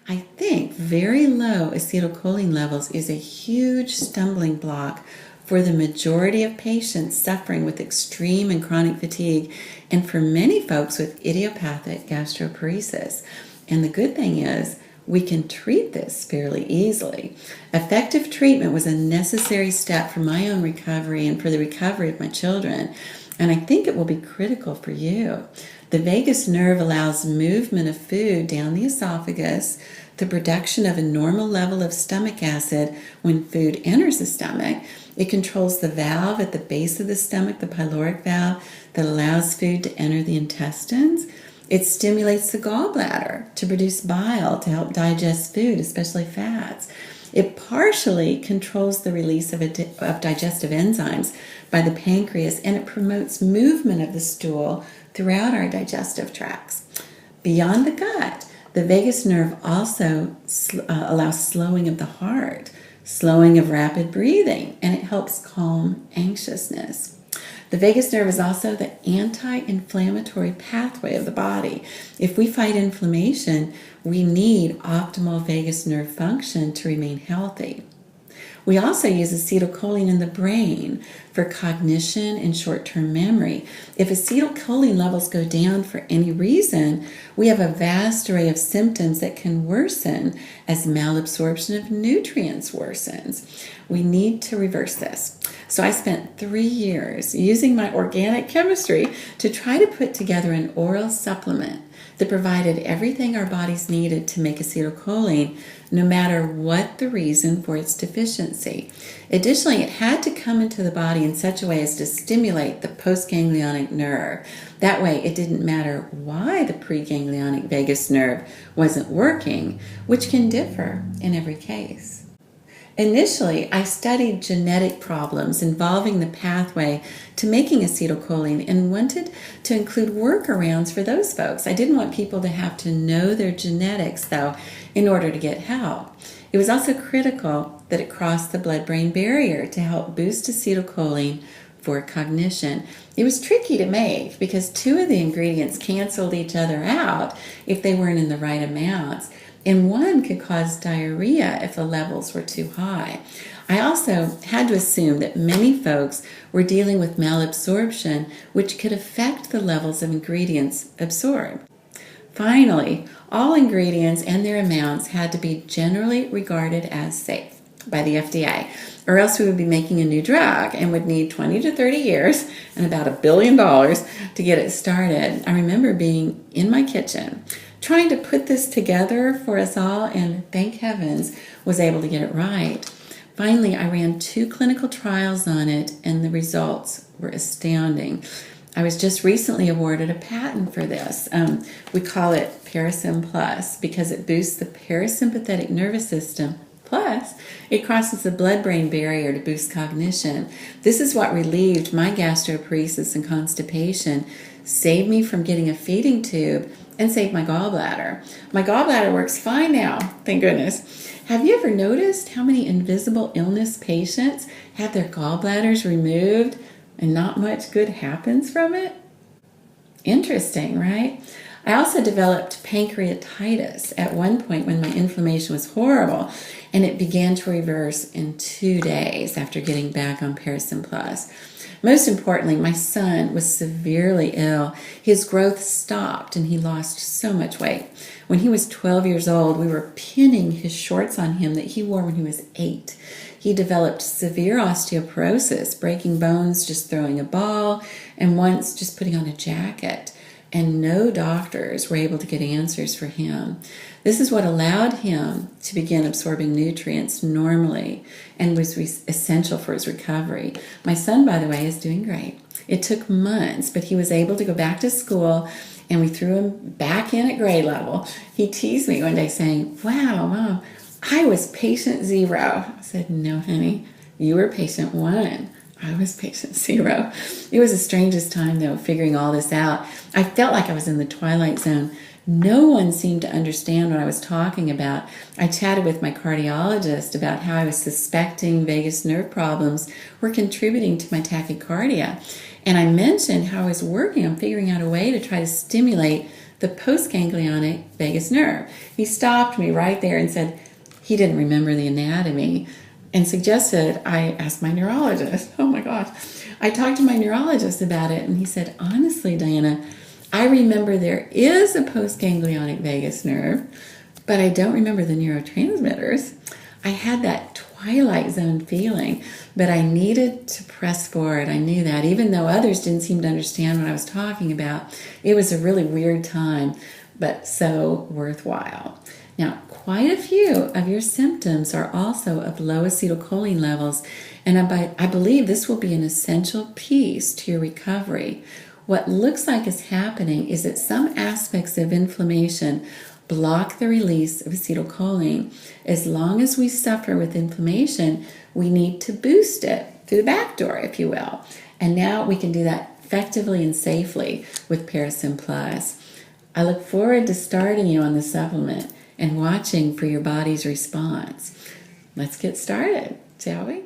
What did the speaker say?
I think very low acetylcholine levels is a huge stumbling block for the majority of patients suffering with extreme and chronic fatigue, and for many folks with idiopathic gastroparesis. And the good thing is, we can treat this fairly easily. Effective treatment was a necessary step for my own recovery and for the recovery of my children, and I think it will be critical for you. The vagus nerve allows movement of food down the esophagus, the production of a normal level of stomach acid when food enters the stomach. It controls the valve at the base of the stomach, the pyloric valve, that allows food to enter the intestines. It stimulates the gallbladder to produce bile to help digest food, especially fats. It partially controls the release of digestive enzymes by the pancreas, and it promotes movement of the stool throughout our digestive tracts. Beyond the gut, the vagus nerve also allows slowing of the heart, slowing of rapid breathing, and it helps calm anxiousness. The vagus nerve is also the anti-inflammatory pathway of the body. If we fight inflammation, we need optimal vagus nerve function to remain healthy. We also use acetylcholine in the brain for cognition and short-term memory. If acetylcholine levels go down for any reason, we have a vast array of symptoms that can worsen as malabsorption of nutrients worsens. We need to reverse this. So I spent 3 years using my organic chemistry to try to put together an oral supplement that provided everything our bodies needed to make acetylcholine, no matter what the reason for its deficiency. Additionally, it had to come into the body in such a way as to stimulate the postganglionic nerve. That way, it didn't matter why the preganglionic vagus nerve wasn't working, which can differ in every case. Initially, I studied genetic problems involving the pathway to making acetylcholine and wanted to include workarounds for those folks. I didn't want people to have to know their genetics, though, in order to get help. It was also critical that it crossed the blood-brain barrier to help boost acetylcholine for cognition. It was tricky to make because 2 of the ingredients canceled each other out if they weren't in the right amounts, and 1 could cause diarrhea if the levels were too high. I also had to assume that many folks were dealing with malabsorption, which could affect the levels of ingredients absorbed. Finally, all ingredients and their amounts had to be generally regarded as safe by the FDA, or else we would be making a new drug and would need 20 to 30 years and about $1 billion to get it started. I remember being in my kitchen trying to put this together for us all, and thank heavens was able to get it right. Finally, I ran 2 clinical trials on it, and the results were astounding. I was just recently awarded a patent for this. We call it Parasym Plus because it boosts the parasympathetic nervous system. Plus, it crosses the blood-brain barrier to boost cognition. This is what relieved my gastroparesis and constipation, saved me from getting a feeding tube, and saved my gallbladder. My gallbladder works fine now, thank goodness. Have you ever noticed how many invisible illness patients have their gallbladders removed and not much good happens from it? Interesting, right? I also developed pancreatitis at one point when my inflammation was horrible, and it began to reverse in 2 days after getting back on Parasym Plus. Most importantly, my son was severely ill. His growth stopped and he lost so much weight. When he was 12 years old, we were pinning his shorts on him that he wore when he was 8. He developed severe osteoporosis, breaking bones just throwing a ball, and once just putting on a jacket. And no doctors were able to get answers for him. This is what allowed him to begin absorbing nutrients normally and was essential for his recovery. My son, by the way, is doing great. It took months, but he was able to go back to school, and we threw him back in at grade level. He teased me one day saying, "Wow, Mom, I was patient 0. I said, "No, honey, you were patient 1. I was patient 0. It was the strangest time, though, figuring all this out. I felt like I was in the twilight zone. No one seemed to understand what I was talking about. I chatted with my cardiologist about how I was suspecting vagus nerve problems were contributing to my tachycardia. And I mentioned how I was working on figuring out a way to try to stimulate the postganglionic vagus nerve. He stopped me right there and said he didn't remember the anatomy and suggested I ask my neurologist. Oh my gosh. I talked to my neurologist about it, and he said, honestly, Diana, I remember there is a postganglionic vagus nerve, but I don't remember the neurotransmitters. I had that twilight zone feeling, but I needed to press forward. I knew that. Even though others didn't seem to understand what I was talking about, it was a really weird time, but so worthwhile. Now, quite a few of your symptoms are also of low acetylcholine levels, and I believe this will be an essential piece to your recovery. What looks like is happening is that some aspects of inflammation block the release of acetylcholine. As long as we suffer with inflammation, we need to boost it through the back door, if you will. And now we can do that effectively and safely with Parasym Plus. I look forward to starting you on the supplement and watching for your body's response. Let's get started, shall we?